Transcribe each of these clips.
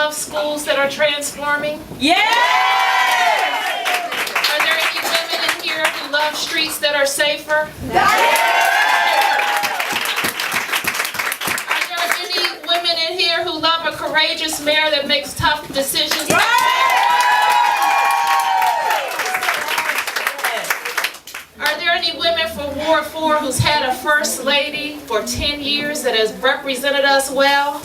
love schools that are transforming? Yes! Are there any women in here who love streets that are safer? Are there any women in here who love a courageous mayor that makes tough decisions? Are there any women from Ward 4 who's had a first lady for 10 years that has represented us well?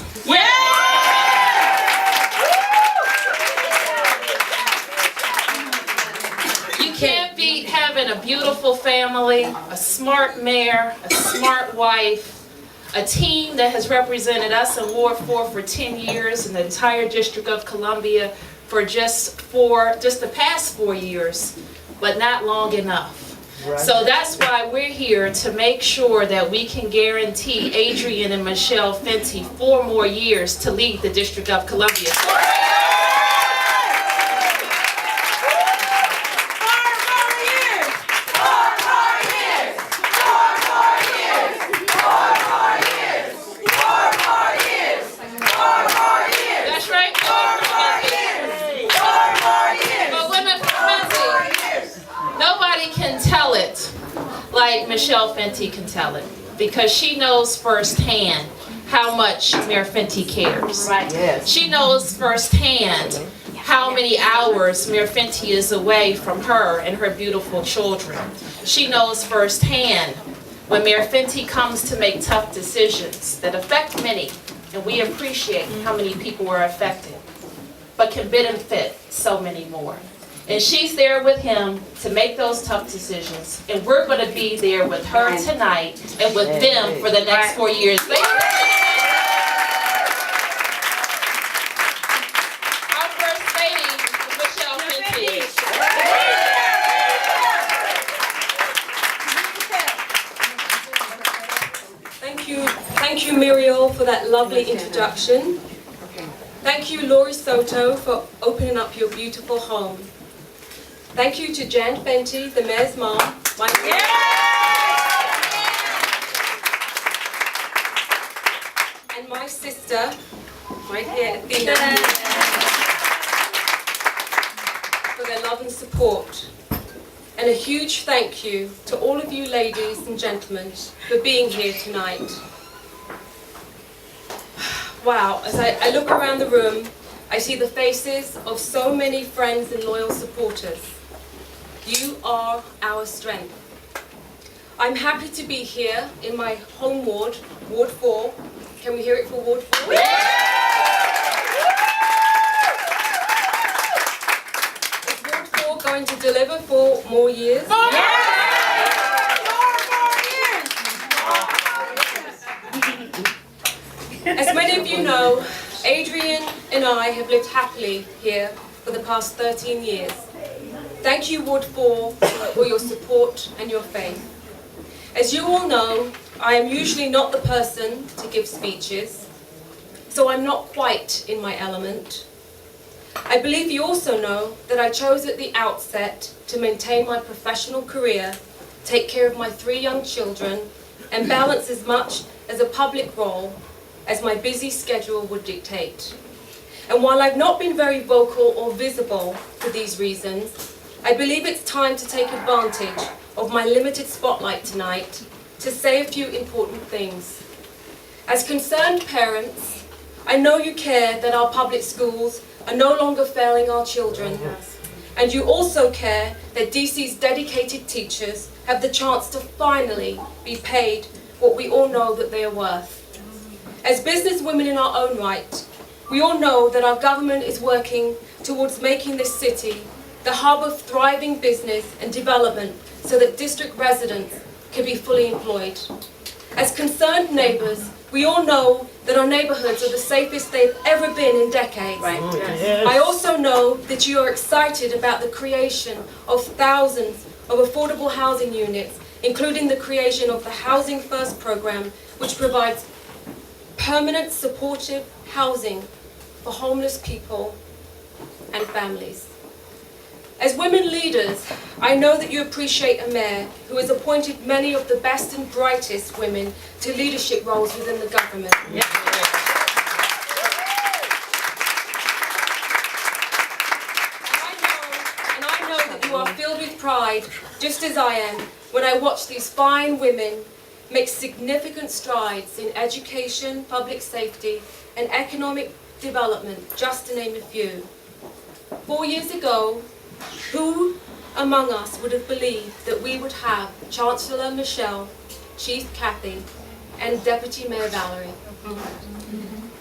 You can't beat having a beautiful family, a smart mayor, a smart wife, a team that has represented us in Ward 4 for 10 years in the entire District of Columbia for just the past 4 years, but not long enough. So that's why we're here, to make sure that we can guarantee Adrian and Michelle Fenty 4 more years to lead the District of Columbia. That's right. But women for Fenty, nobody can tell it like Michelle Fenty can tell it, because she knows firsthand how much Mayor Fenty cares. Right. Yes. She knows firsthand how many hours Mayor Fenty is away from her and her beautiful children. She knows firsthand when Mayor Fenty comes to make tough decisions that affect many, and we appreciate how many people are affected, but can benefit so many more. And she's there with him to make those tough decisions. And we're going to be there with her tonight and with them for the next 4 years. Our First Lady, Michelle Fenty. Thank you, Muriel, for that lovely introduction. Thank you, Laurie Soto, for opening up your beautiful home. Thank you to Jan Fenty, the mayor's mom. And my sister, right here, Athena, for their love and support. And a huge thank you to all of you ladies and gentlemen for being here tonight. Wow, as I look around the room, I see the faces of so many friends and loyal supporters. You are our strength. I'm happy to be here in my home ward, Ward 4. Can we hear it for Ward 4? Is Ward 4 going to deliver for more years? As many of you know, Adrian and I have lived happily here for the past 13 years. Thank you, Ward 4, for your support and your faith. As you all know, I am usually not the person to give speeches, so I'm not quite in my element. I believe you also know that I chose at the outset to maintain my professional career, take care of my 3 young children, and balance as much as a public role as my busy schedule would dictate. And while I've not been very vocal or visible for these reasons, I believe it's time to take advantage of my limited spotlight tonight to say a few important things. As concerned parents, I know you care that our public schools are no longer failing our children. And you also care that DC's dedicated teachers have the chance to finally be paid what we all know that they are worth. As businesswomen in our own right, we all know that our government is working towards making this city the hub of thriving business and development so that district residents can be fully employed. As concerned neighbours, we all know that our neighbourhoods are the safest they've ever been in decades. Right. Yes. I also know that you are excited about the creation of thousands of affordable housing units, including the creation of the Housing First program, which provides permanent supportive housing for homeless people and families. As women leaders, I know that you appreciate a mayor who has appointed many of the best and brightest women to leadership roles within the government. Yeah. you are filled with pride, just as I am, when I watch these fine women make significant strides in education, public safety, and economic development, just to name a few. 4 years ago, who among us would have believed that we would have Chancellor Michelle, Chief Kathy, and Deputy Mayor Valerie?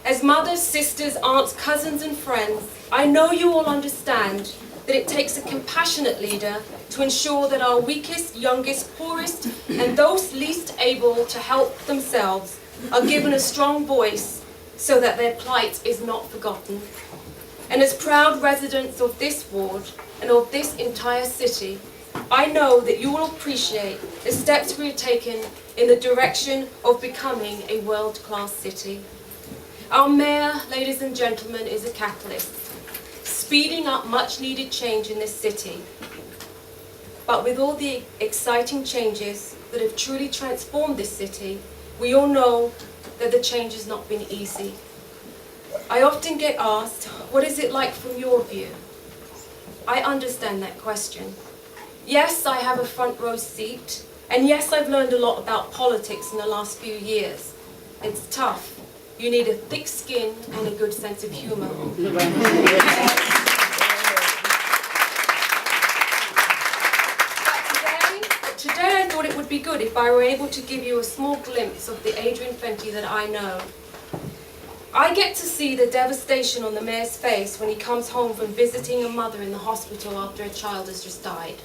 As mothers, sisters, aunts, cousins, and friends, I know you all understand that it takes a compassionate leader to ensure that our weakest, youngest, poorest, and those least able to help themselves are given a strong voice so that their plight is not forgotten. And as proud residents of this ward and of this entire city, I know that you will appreciate the steps we have taken in the direction of becoming a world-class city. Our mayor, ladies and gentlemen, is a catalyst, speeding up much-needed change in this city. But with all the exciting changes that have truly transformed this city, we all know that the change has not been easy. I often get asked, what is it like from your view? I understand that question. Yes, I have a front row seat, and yes, I've learned a lot about politics in the last few years. It's tough. You need a thick skin and a good sense of humor. But today I thought it would be good if I were able to give you a small glimpse of the Adrian Fenty that I know. I get to see the devastation on the mayor's face when he comes home from visiting a mother in the hospital after a child has just died.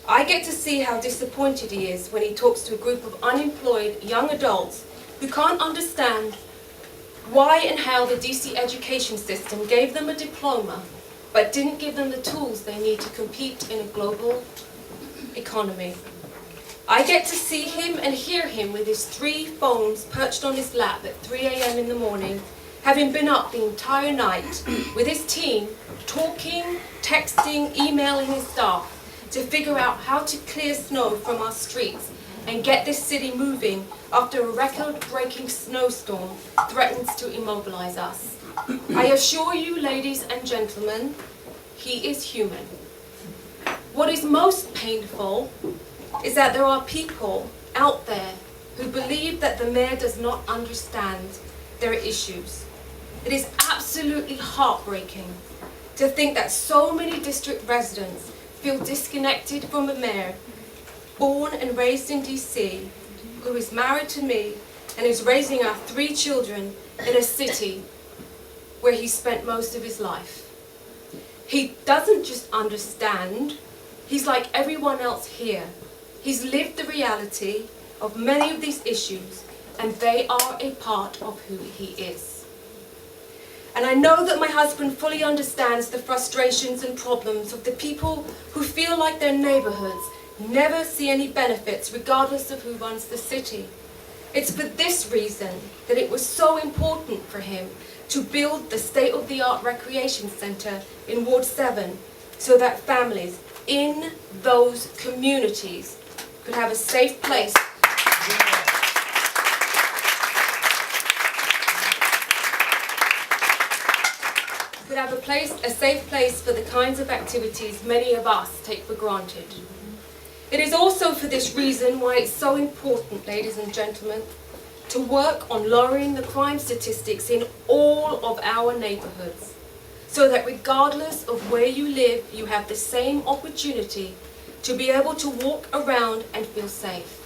I get to see how disappointed he is when he talks to a group of unemployed young adults who can't understand why and how the DC education system gave them a diploma but didn't give them the tools they need to compete in a global economy. I get to see him and hear him with his 3 phones perched on his lap at 3 a.m. in the morning, having been up the entire night with his team, talking, texting, emailing his staff to figure out how to clear snow from our streets and get this city moving after a record-breaking snowstorm threatens to immobilize us. I assure you, ladies and gentlemen, he is human. What is most painful is that there are people out there who believe that the mayor does not understand their issues. It is absolutely heartbreaking to think that so many district residents feel disconnected from a mayor born and raised in DC, who is married to me and is raising our 3 children in a city where he spent most of his life. He doesn't just understand, he's like everyone else here. He's lived the reality of many of these issues, and they are a part of who he is. And I know that my husband fully understands the frustrations and problems of the people who feel like their neighborhoods never see any benefits regardless of who runs the city. It's for this reason that it was so important for him to build the state-of-the-art recreation center in Ward 7 so that families in those communities could have a safe place a safe place for the kinds of activities many of us take for granted. It is also for this reason why it's so important, ladies and gentlemen, to work on lowering the crime statistics in all of our neighborhoods, so that regardless of where you live, you have the same opportunity to be able to walk around and feel safe.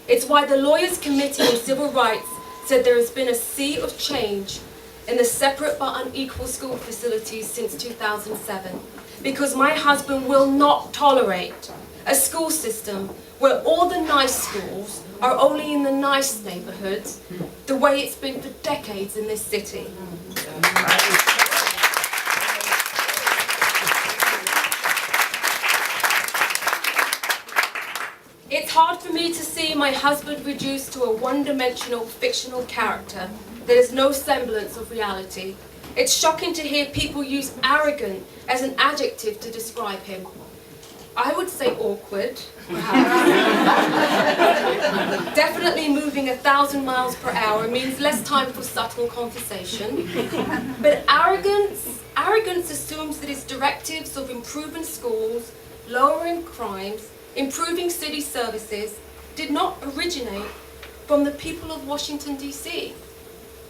It's why the Lawyers Committee on Civil Rights said there has been a sea of change in the separate but unequal school facilities since 2007, because my husband will not tolerate a school system where all the nice schools are only in the nice neighborhoods, the way it's been for decades in this city. It's hard for me to see my husband reduced to a one-dimensional fictional character that has no semblance of reality. It's shocking to hear people use arrogant as an adjective to describe him. I would say awkward, perhaps. Definitely moving 1,000 miles per hour means less time for subtle conversation. But arrogant government assumes that its directives of improving schools, lowering crimes, improving city services did not originate from the people of Washington, D.C.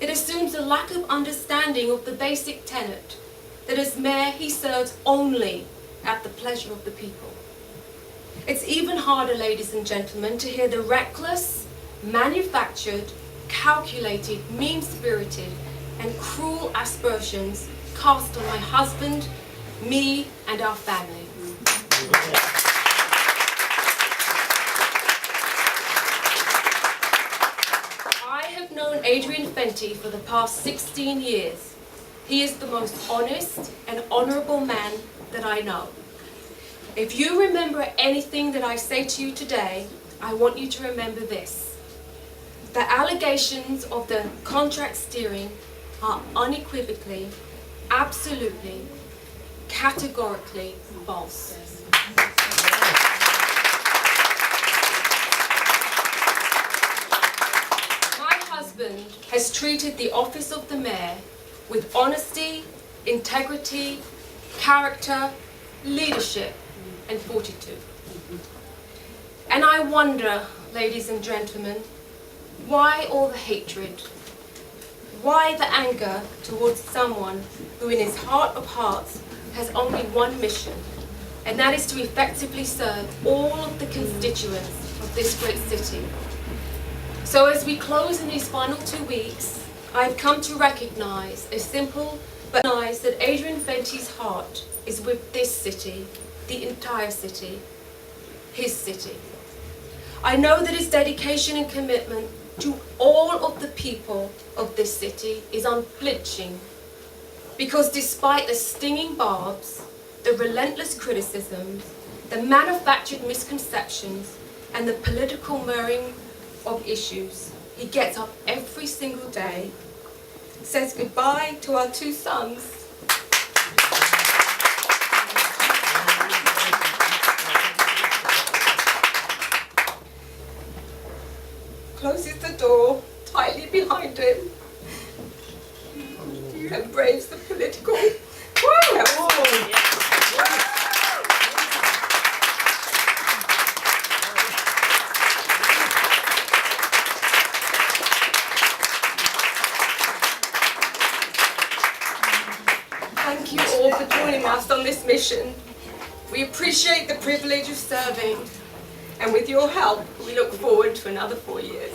It assumes a lack of understanding of the basic tenet that as mayor he serves only at the pleasure of the people. It's even harder, ladies and gentlemen, to hear the reckless, manufactured, calculated, mean-spirited and cruel aspersions cast on my husband, me and our family. I have known Adrian Fenty for the past 16 years. He is the most honest and honourable man that I know. If you remember anything that I say to you today, I want you to remember this. The allegations of the contract steering are unequivocally, absolutely, categorically false. My husband has treated the office of the mayor with honesty, integrity, character, leadership, and fortitude. And I wonder, ladies and gentlemen, why all the hatred? Why the anger towards someone who in his heart of hearts has only one mission, and that is to effectively serve all of the constituents of this great city? So as we close in these final 2 weeks, I've come to recognize a simple but recognize that Adrian Fenty's heart is with this city, the entire city, his city. I know that his dedication and commitment to all of the people of this city is unflinching, because despite the stinging barbs, the relentless criticisms, the manufactured misconceptions, and the political murring of issues, he gets up every single day, says goodbye to our 2 sons, closes the door tightly behind him, and braves the political. Thank you all for joining us on this mission. We appreciate the privilege of serving, and with your help, we look forward to another 4 years.